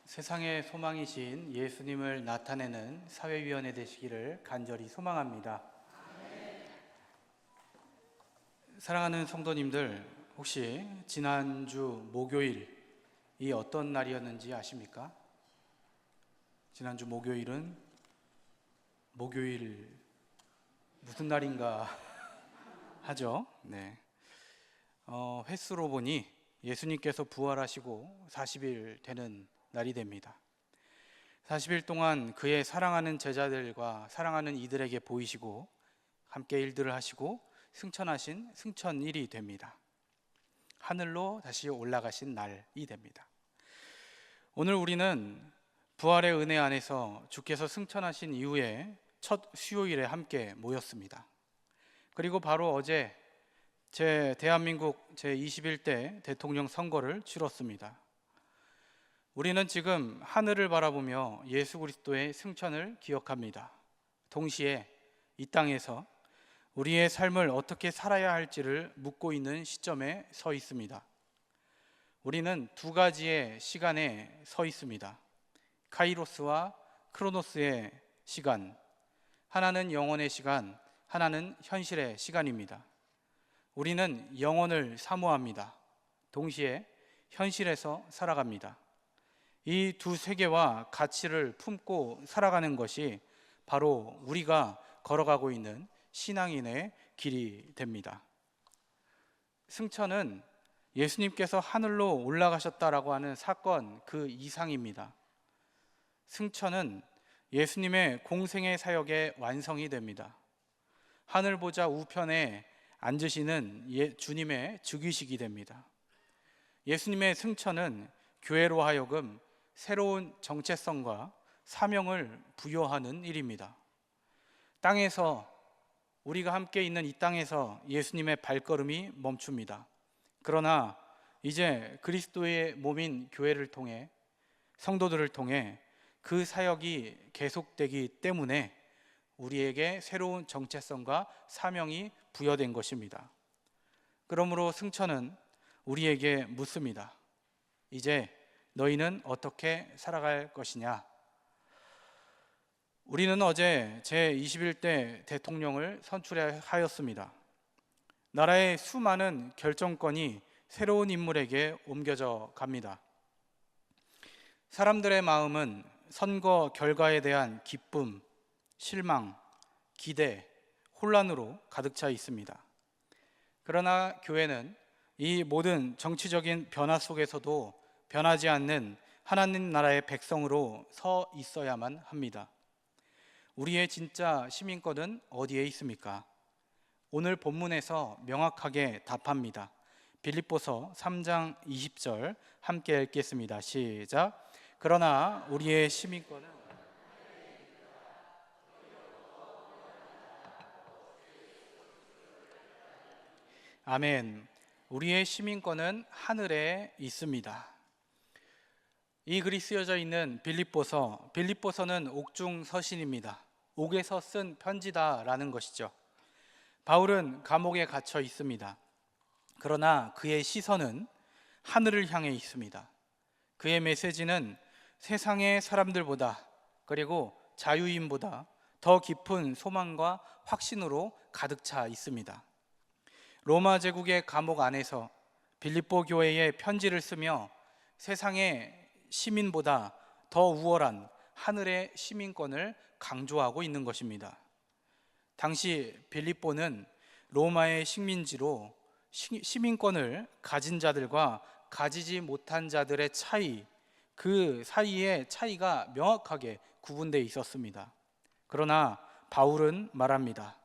세상의 소망이신 예수님을 나타내는 사회위원회 되시기를 간절히 소망합니다. 사랑하는 성도님들, 혹시 지난주 목요일이 어떤 날이었는지 아십니까? 지난주 목요일은 목요일 무슨 날인가 하죠. 네. 횟수로 보니 예수님께서 부활하시고 40일 되는 날이 됩니다. 40일 동안 그의 사랑하는 제자들과 사랑하는 이들에게 보이시고 함께 일들을 하시고 승천하신 승천일이 됩니다. 하늘로 다시 올라가신 날이 됩니다. 오늘 우리는 부활의 은혜 안에서 주께서 승천하신 이후에 첫 수요일에 함께 모였습니다. 그리고 바로 어제 대한민국 제21대 대통령 선거를 치렀습니다. 우리는 지금 하늘을 바라보며 예수 그리스도의 승천을 기억합니다. 동시에 이 땅에서 우리의 삶을 어떻게 살아야 할지를 묻고 있는 시점에 서 있습니다. 우리는 두 가지의 시간에 서 있습니다. 카이로스와 크로노스의 시간, 하나는 영원의 시간, 하나는 현실의 시간입니다. 우리는 영원을 사모합니다. 동시에 현실에서 살아갑니다. 이 두 세계와 가치를 품고 살아가는 것이 바로 우리가 걸어가고 있는 신앙인의 길이 됩니다. 승천은 예수님께서 하늘로 올라가셨다라고 하는 사건 그 이상입니다. 승천은 예수님의 공생의 사역의 완성이 됩니다. 하늘 보좌 우편에 앉으시는 주님의 즉위식이 됩니다. 예수님의 승천은 교회로 하여금 새로운 정체성과 사명을 부여하는 일입니다. 땅에서 우리가 함께 있는 이 땅에서 예수님의 발걸음이 멈춥니다. 그러나 이제 그리스도의 몸인 교회를 통해 성도들을 통해 그 사역이 계속되기 때문에 우리에게 새로운 정체성과 사명이 부여된 것입니다. 그러므로 승천은 우리에게 묻습니다. 이제 너희는 어떻게 살아갈 것이냐? 우리는 어제 제21대 대통령을 선출하였습니다. 나라의 수많은 결정권이 새로운 인물에게 옮겨져 갑니다. 사람들의 마음은 선거 결과에 대한 기쁨, 실망, 기대, 혼란으로 가득 차 있습니다. 그러나 교회는 이 모든 정치적인 변화 속에서도 변하지 않는 하나님 나라의 백성으로 서 있어야만 합니다. 우리의 진짜 시민권은 어디에 있습니까? 오늘 본문에서 명확하게 답합니다. 빌립보서 3장 20절 함께 읽겠습니다. 시작. 그러나 우리의 시민권은 아멘. 우리의 시민권은 하늘에 있습니다. 이 글이 쓰여져 있는 빌립보서는 옥중 서신입니다. 옥에서 쓴 편지다라는 것이죠. 바울은 감옥에 갇혀 있습니다. 그러나 그의 시선은 하늘을 향해 있습니다. 그의 메시지는 세상의 사람들보다 그리고 자유인보다 더 깊은 소망과 확신으로 가득 차 있습니다. 로마 제국의 감옥 안에서 빌립보 교회에 편지를 쓰며 세상의 시민보다 더 우월한 하늘의 시민권을 강조하고 있는 것입니다. 당시 빌립보는 로마의 식민지로 시민권을 가진 자들과 가지지 못한 자들의 차이, 그 사이의 차이가 명확하게 구분되어 있었습니다. 그러나 바울은 말합니다.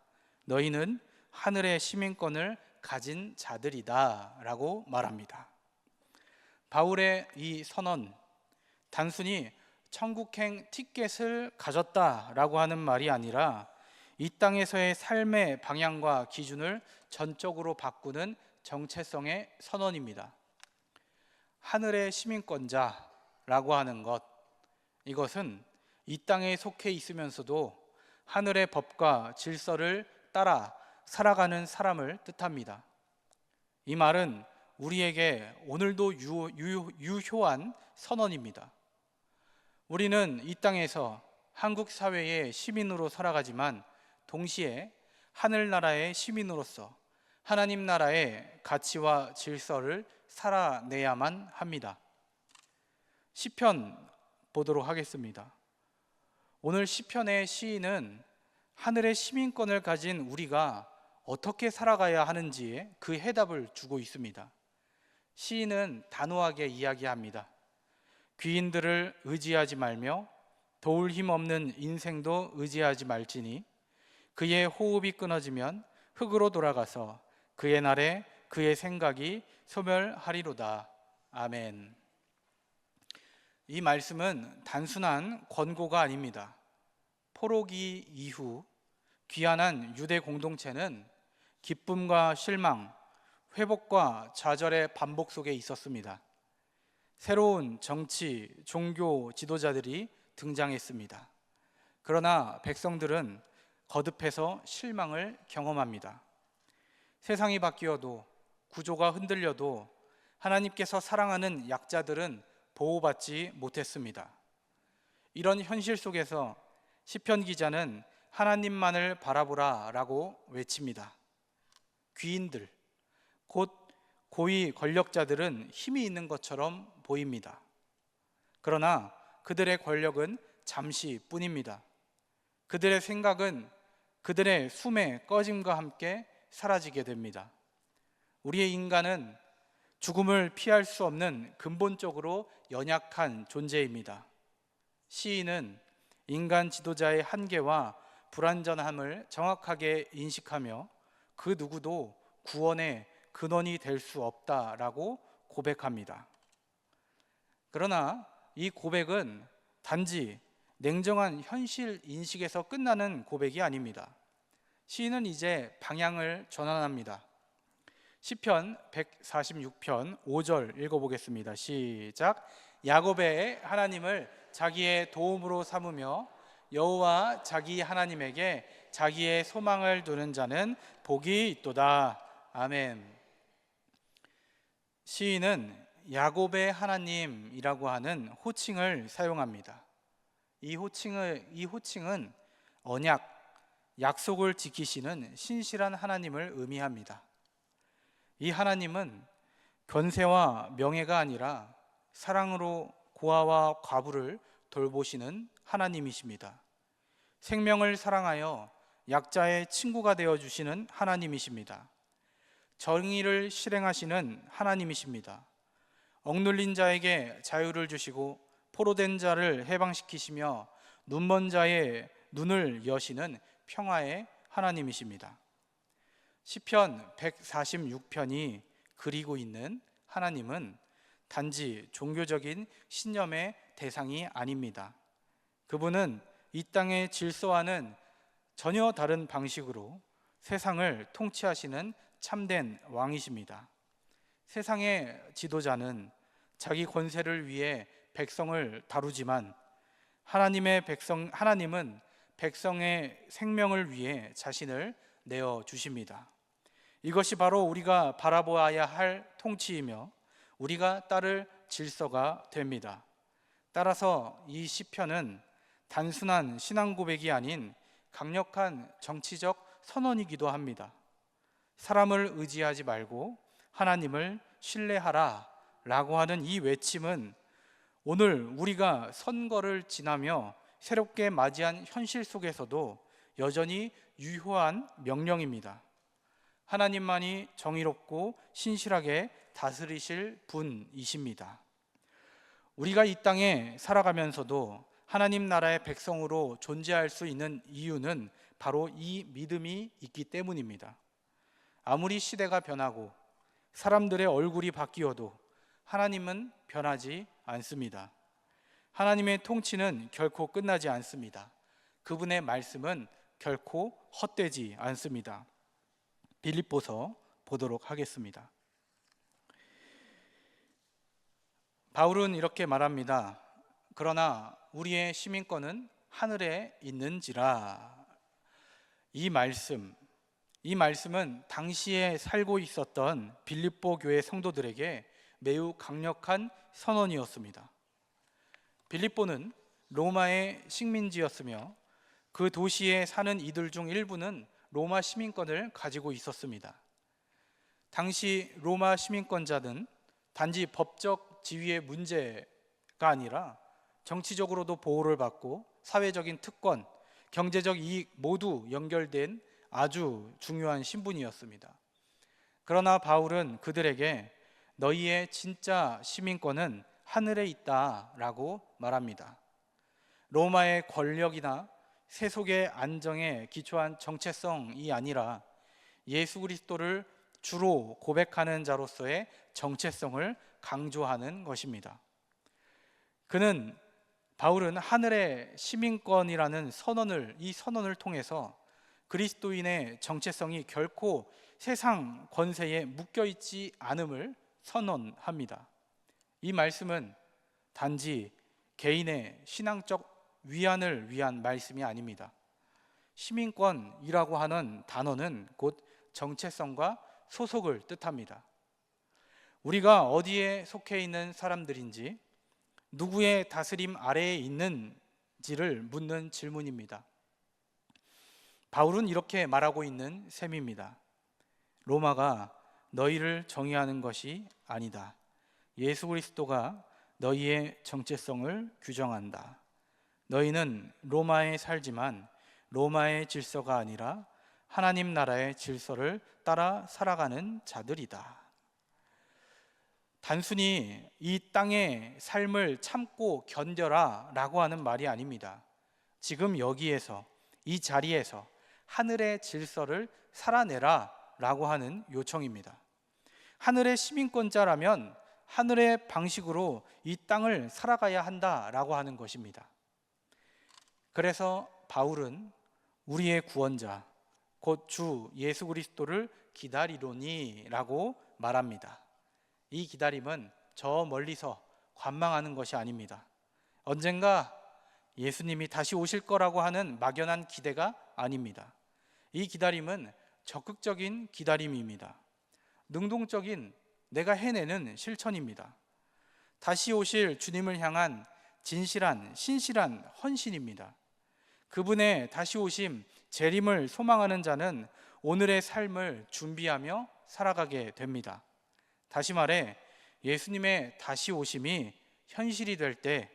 너희는 하늘의 시민권을 가진 자들이다 라고 말합니다. 바울의 이 선언, 단순히 천국행 티켓을 가졌다라고 하는 말이 아니라 이 땅에서의 삶의 방향과 기준을 전적으로 바꾸는 정체성의 선언입니다. 하늘의 시민권자라고 하는 것, 이것은 이 땅에 속해 있으면서도 하늘의 법과 질서를 따라 살아가는 사람을 뜻합니다. 이 말은 우리에게 오늘도 유효한 선언입니다. 우리는 이 땅에서 한국 사회의 시민으로 살아가지만 동시에 하늘나라의 시민으로서 하나님 나라의 가치와 질서를 살아내야만 합니다. 시편 보도록 하겠습니다. 오늘 시편의 시인은 하늘의 시민권을 가진 우리가 어떻게 살아가야 하는지에 그 해답을 주고 있습니다. 시인은 단호하게 이야기합니다. 귀인들을 의지하지 말며 도울 힘 없는 인생도 의지하지 말지니 그의 호흡이 끊어지면 흙으로 돌아가서 그의 날에 그의 생각이 소멸하리로다. 아멘. 이 말씀은 단순한 권고가 아닙니다. 포로기 이후 귀환한 유대 공동체는 기쁨과 실망, 회복과 좌절의 반복 속에 있었습니다. 새로운 정치, 종교 지도자들이 등장했습니다. 그러나 백성들은 거듭해서 실망을 경험합니다. 세상이 바뀌어도 구조가 흔들려도 하나님께서 사랑하는 약자들은 보호받지 못했습니다. 이런 현실 속에서 시편 기자는 하나님만을 바라보라 라고 외칩니다. 귀인들, 곧 고위 권력자들은 힘이 있는 것처럼 보입니다. 그러나 그들의 권력은 잠시뿐입니다. 그들의 생각은 그들의 숨의 꺼짐과 함께 사라지게 됩니다. 우리의 인간은 죽음을 피할 수 없는 근본적으로 연약한 존재입니다. 시인은 인간 지도자의 한계와 불완전함을 정확하게 인식하며 그 누구도 구원의 근원이 될 수 없다라고 고백합니다. 그러나 이 고백은 단지 냉정한 현실 인식에서 끝나는 고백이 아닙니다. 시인은 이제 방향을 전환합니다. 시편 146편 5절 읽어보겠습니다. 시작. 야곱의 하나님을 자기의 도움으로 삼으며 여호와 자기 하나님에게 자기의 소망을 두는 자는 복이 있도다. 아멘. 시인은 야곱의 하나님이라고 하는 호칭을 사용합니다. 이 호칭은 언약, 약속을 지키시는 신실한 하나님을 의미합니다. 이 하나님은 권세와 명예가 아니라 사랑으로 고아와 과부를 돌보시는 하나님이십니다. 생명을 사랑하여 약자의 친구가 되어주시는 하나님이십니다. 정의를 실행하시는 하나님이십니다. 억눌린 자에게 자유를 주시고 포로된 자를 해방시키시며 눈먼 자의 눈을 여시는 평화의 하나님이십니다. 시편 146편이 그리고 있는 하나님은 단지 종교적인 신념의 대상이 아닙니다. 그분은 이 땅의 질서와는 전혀 다른 방식으로 세상을 통치하시는 참된 왕이십니다. 세상의 지도자는 자기 권세를 위해 백성을 다루지만 하나님은 백성의 생명을 위해 자신을 내어 주십니다. 이것이 바로 우리가 바라보아야 할 통치이며 우리가 따를 질서가 됩니다. 따라서 이 시편은 단순한 신앙 고백이 아닌 강력한 정치적 선언이기도 합니다. 사람을 의지하지 말고 하나님을 신뢰하라 라고 하는 이 외침은 오늘 우리가 선거를 지나며 새롭게 맞이한 현실 속에서도 여전히 유효한 명령입니다. 하나님만이 정의롭고 신실하게 다스리실 분이십니다. 우리가 이 땅에 살아가면서도 하나님 나라의 백성으로 존재할 수 있는 이유는 바로 이 믿음이 있기 때문입니다. 아무리 시대가 변하고 사람들의 얼굴이 바뀌어도 하나님은 변하지 않습니다. 하나님의 통치는 결코 끝나지 않습니다. 그분의 말씀은 결코 헛되지 않습니다. 빌립보서 보도록 하겠습니다. 바울은 이렇게 말합니다. 그러나 우리의 시민권은 하늘에 있는지라. 이 말씀은 당시에 살고 있었던 빌립보 교회 성도들에게 매우 강력한 선언이었습니다. 빌립보는 로마의 식민지였으며 그 도시에 사는 이들 중 일부는 로마 시민권을 가지고 있었습니다. 당시 로마 시민권자는 단지 법적 지위의 문제가 아니라 정치적으로도 보호를 받고 사회적인 특권, 경제적 이익 모두 연결된 아주 중요한 신분이었습니다. 그러나 바울은 그들에게 너희의 진짜 시민권은 하늘에 있다라고 말합니다. 로마의 권력이나 세속의 안정에 기초한 정체성이 아니라 예수 그리스도를 주로 고백하는 자로서의 정체성을 강조하는 것입니다. 바울은 하늘의 시민권이라는 이 선언을 통해서 그리스도인의 정체성이 결코 세상 권세에 묶여있지 않음을 선언합니다. 이 말씀은 단지 개인의 신앙적 위안을 위한 말씀이 아닙니다. 시민권이라고 하는 단어는 곧 정체성과 소속을 뜻합니다. 우리가 어디에 속해 있는 사람들인지, 누구의 다스림 아래에 있는지를 묻는 질문입니다. 바울은 이렇게 말하고 있는 셈입니다. 로마가 너희를 정의하는 것이 아니다. 예수 그리스도가 너희의 정체성을 규정한다. 너희는 로마에 살지만 로마의 질서가 아니라 하나님 나라의 질서를 따라 살아가는 자들이다. 단순히 이 땅의 삶을 참고 견뎌라 라고 하는 말이 아닙니다. 지금 여기에서, 이 자리에서 하늘의 질서를 살아내라 라고 하는 요청입니다. 하늘의 시민권자라면 하늘의 방식으로 이 땅을 살아가야 한다라고 하는 것입니다. 그래서 바울은 우리의 구원자, 곧 주 예수 그리스도를 기다리노니 라고 말합니다. 이 기다림은 저 멀리서 관망하는 것이 아닙니다. 언젠가 예수님이 다시 오실 거라고 하는 막연한 기대가 아닙니다. 이 기다림은 적극적인 기다림입니다. 능동적인 내가 해내는 실천입니다. 다시 오실 주님을 향한 진실한, 신실한 헌신입니다. 그분의 다시 오심, 재림을 소망하는 자는 오늘의 삶을 준비하며 살아가게 됩니다. 다시 말해 예수님의 다시 오심이 현실이 될 때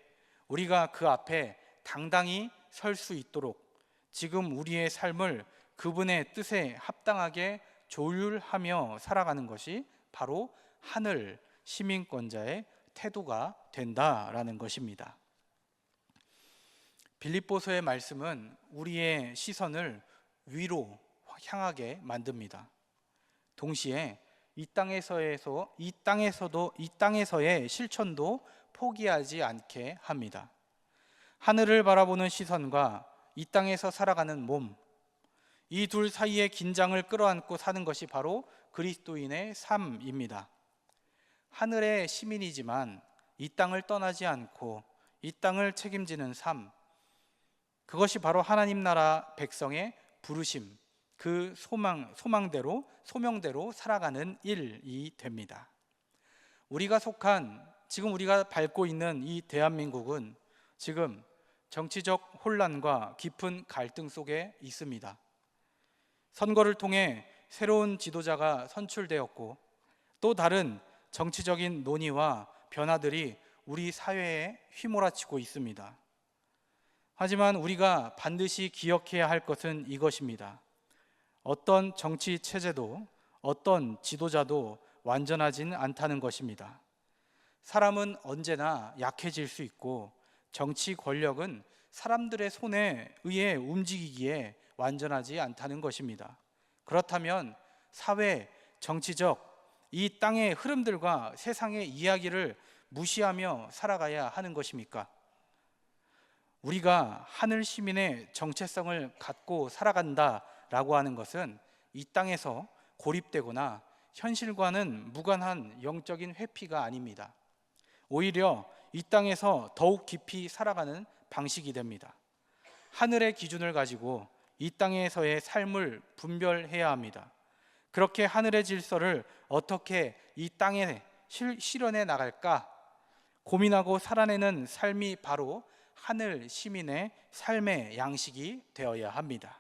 우리가 그 앞에 당당히 설 수 있도록 지금 우리의 삶을 그분의 뜻에 합당하게 조율하며 살아가는 것이 바로 하늘 시민권자의 태도가 된다라는 것입니다. 빌립보서의 말씀은 우리의 시선을 위로 향하게 만듭니다. 동시에 이 땅에서의 실천도 포기하지 않게 합니다. 하늘을 바라보는 시선과 이 땅에서 살아가는 몸, 이 둘 사이의 긴장을 끌어안고 사는 것이 바로 그리스도인의 삶입니다. 하늘의 시민이지만 이 땅을 떠나지 않고 이 땅을 책임지는 삶, 그것이 바로 하나님 나라 백성의 부르심, 그 소명대로 살아가는 일이 됩니다. 지금 우리가 밟고 있는 이 대한민국은 지금 정치적 혼란과 깊은 갈등 속에 있습니다. 선거를 통해 새로운 지도자가 선출되었고 또 다른 정치적인 논의와 변화들이 우리 사회에 휘몰아치고 있습니다. 하지만 우리가 반드시 기억해야 할 것은 이것입니다. 어떤 정치 체제도 어떤 지도자도 완전하진 않다는 것입니다. 사람은 언제나 약해질 수 있고 정치 권력은 사람들의 손에 의해 움직이기에 완전하지 않다는 것입니다. 그렇다면 사회, 정치적, 이 땅의 흐름들과 세상의 이야기를 무시하며 살아가야 하는 것입니까? 우리가 하늘 시민의 정체성을 갖고 살아간다라고 하는 것은 이 땅에서 고립되거나 현실과는 무관한 영적인 회피가 아닙니다. 오히려 이 땅에서 더욱 깊이 살아가는 방식이 됩니다. 하늘의 기준을 가지고 이 땅에서의 삶을 분별해야 합니다. 그렇게 하늘의 질서를 어떻게 이 땅에 실현해 나갈까 고민하고 살아내는 삶이 바로 하늘 시민의 삶의 양식이 되어야 합니다.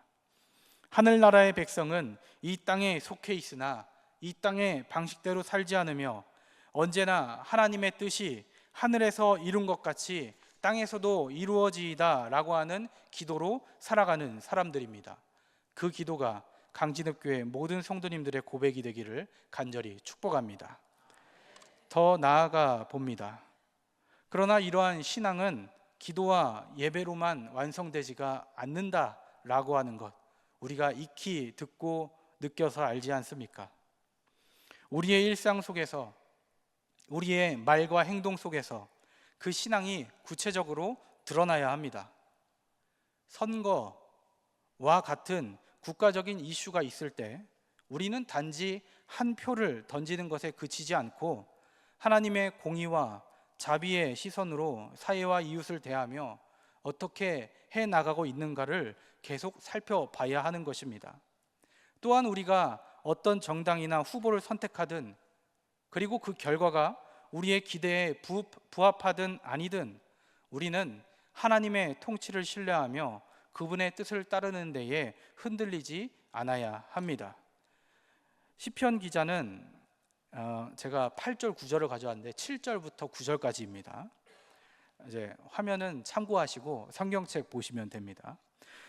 하늘나라의 백성은 이 땅에 속해 있으나 이 땅의 방식대로 살지 않으며 언제나 하나님의 뜻이 하늘에서 이룬 것 같이 땅에서도 이루어지이다 라고 하는 기도로 살아가는 사람들입니다. 그 기도가 강진읍교회 모든 성도님들의 고백이 되기를 간절히 축복합니다. 더 나아가 봅니다. 그러나 이러한 신앙은 기도와 예배로만 완성되지가 않는다라고 하는 것, 우리가 익히 듣고 느껴서 알지 않습니까? 우리의 일상 속에서, 우리의 말과 행동 속에서 그 신앙이 구체적으로 드러나야 합니다. 선거와 같은 국가적인 이슈가 있을 때 우리는 단지 한 표를 던지는 것에 그치지 않고 하나님의 공의와 자비의 시선으로 사회와 이웃을 대하며 어떻게 해나가고 있는가를 계속 살펴봐야 하는 것입니다. 또한 우리가 어떤 정당이나 후보를 선택하든, 그리고 그 결과가 우리의 기대에 부합하든 아니든 우리는 하나님의 통치를 신뢰하며 그분의 뜻을 따르는 데에 흔들리지 않아야 합니다. 시편 기자는 제가 8절 9절을 가져왔는데 7절부터 9절까지입니다. 이제 화면은 참고하시고 성경책 보시면 됩니다.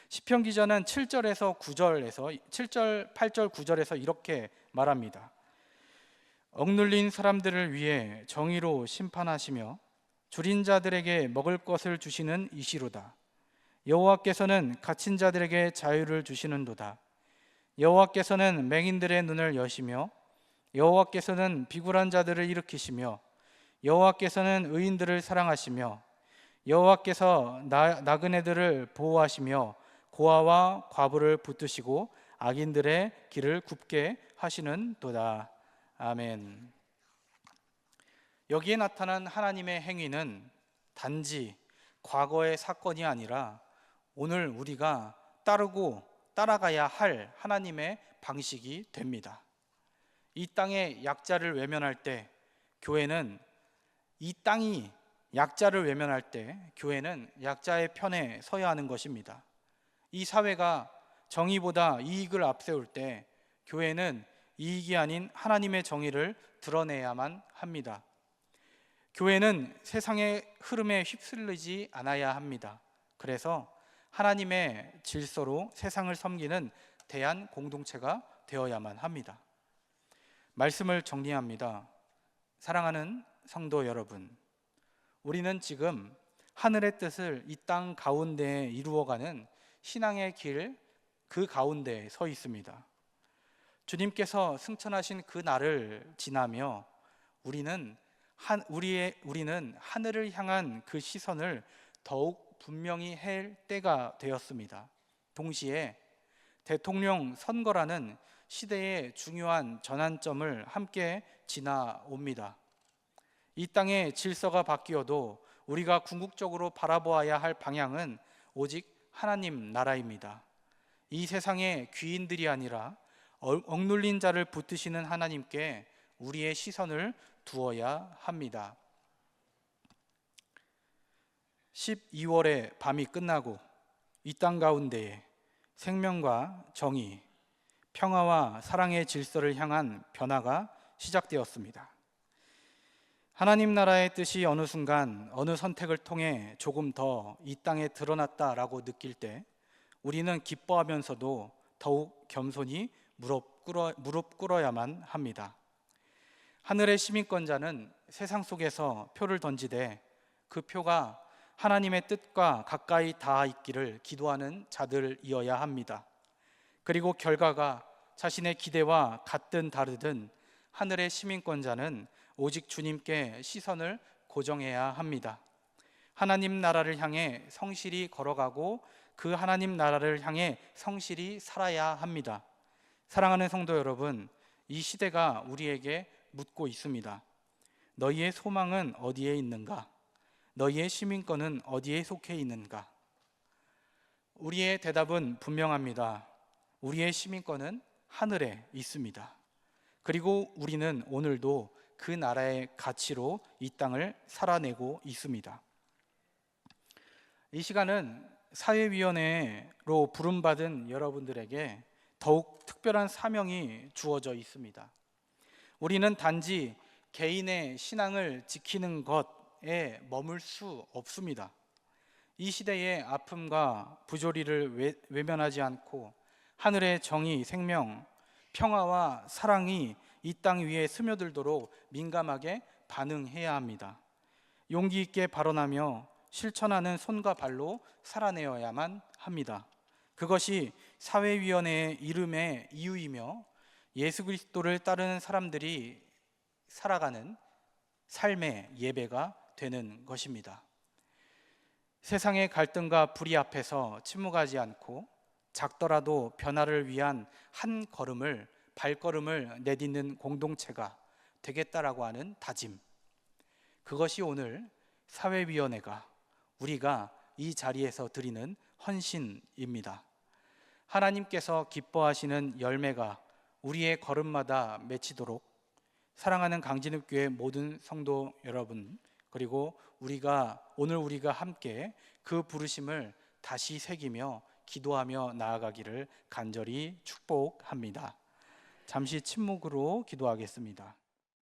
시편 기자는 7절, 8절, 9절에서 이렇게 말합니다. 억눌린 사람들을 위해 정의로 심판하시며 줄인 자들에게 먹을 것을 주시는 이시로다. 여호와께서는 갇힌 자들에게 자유를 주시는도다. 여호와께서는 맹인들의 눈을 여시며 여호와께서는 비굴한 자들을 일으키시며 여호와께서는 의인들을 사랑하시며 여호와께서 나그네들을 보호하시며 고아와 과부를 붙드시고 악인들의 길을 굽게 하시는도다. 아멘. 여기에 나타난 하나님의 행위는 단지 과거의 사건이 아니라 오늘 우리가 따르고 따라가야 할 하나님의 방식이 됩니다. 이 땅의 약자를 외면할 때 교회는 약자를 외면할 때 교회는 약자의 편에 서야 하는 것입니다. 이 사회가 정의보다 이익을 앞세울 때 교회는 이익이 아닌 하나님의 정의를 드러내야만 합니다. 교회는 세상의 흐름에 휩쓸리지 않아야 합니다. 그래서 하나님의 질서로 세상을 섬기는 대한 공동체가 되어야만 합니다. 말씀을 정리합니다. 사랑하는 성도 여러분, 우리는 지금 하늘의 뜻을 이 땅 가운데에 이루어가는 신앙의 길, 그 가운데에 서 있습니다. 주님께서 승천하신 그 날을 지나며 우리는 하늘을 향한 그 시선을 더욱 분명히 할 때가 되었습니다. 동시에 대통령 선거라는 시대의 중요한 전환점을 함께 지나옵니다. 이 땅의 질서가 바뀌어도 우리가 궁극적으로 바라보아야 할 방향은 오직 하나님 나라입니다. 이 세상의 귀인들이 아니라 억눌린 자를 붙드시는 하나님께 우리의 시선을 두어야 합니다. 12월의 밤이 끝나고 이 땅 가운데에 생명과 정의, 평화와 사랑의 질서를 향한 변화가 시작되었습니다. 하나님 나라의 뜻이 어느 순간 어느 선택을 통해 조금 더 이 땅에 드러났다라고 느낄 때 우리는 기뻐하면서도 더욱 겸손히 무릎 꿇어야만 합니다. 하늘의 시민권자는 세상 속에서 표를 던지되 그 표가 하나님의 뜻과 가까이 닿아 있기를 기도하는 자들이어야 합니다. 그리고 결과가 자신의 기대와 같든 다르든 하늘의 시민권자는 오직 주님께 시선을 고정해야 합니다. 하나님 나라를 향해 성실히 걸어가고 그 하나님 나라를 향해 성실히 살아야 합니다. 사랑하는 성도 여러분, 이 시대가 우리에게 묻고 있습니다. 너희의 소망은 어디에 있는가? 너희의 시민권은 어디에 속해 있는가? 우리의 대답은 분명합니다. 우리의 시민권은 하늘에 있습니다. 그리고 우리는 오늘도 그 나라의 가치로 이 땅을 살아내고 있습니다. 이 시간은 사회위원회로 부름받은 여러분들에게 더욱 특별한 사명이 주어져 있습니다. 우리는 단지 개인의 신앙을 지키는 것에 머물 수 없습니다. 이 시대의 아픔과 부조리를 외면하지 않고 하늘의 정의, 생명, 평화와 사랑이 이 땅 위에 스며들도록 민감하게 반응해야 합니다. 용기 있게 발언하며 실천하는 손과 발로 살아내어야만 합니다. 그것이 사회위원회의 이름의 이유이며 예수 그리스도를 따르는 사람들이 살아가는 삶의 예배가 되는 것입니다. 세상의 갈등과 불의 앞에서 침묵하지 않고 작더라도 변화를 위한 한 걸음을 발걸음을 내딛는 공동체가 되겠다라고 하는 다짐, 그것이 오늘 사회위원회가 우리가 이 자리에서 드리는 헌신입니다. 하나님께서 기뻐하시는 열매가 우리의 걸음마다 맺히도록 사랑하는 강진읍교회 모든 성도 여러분, 그리고 오늘 우리가 함께 그 부르심을 다시 새기며 기도하며 나아가기를 간절히 축복합니다. 잠시 침묵으로 기도하겠습니다.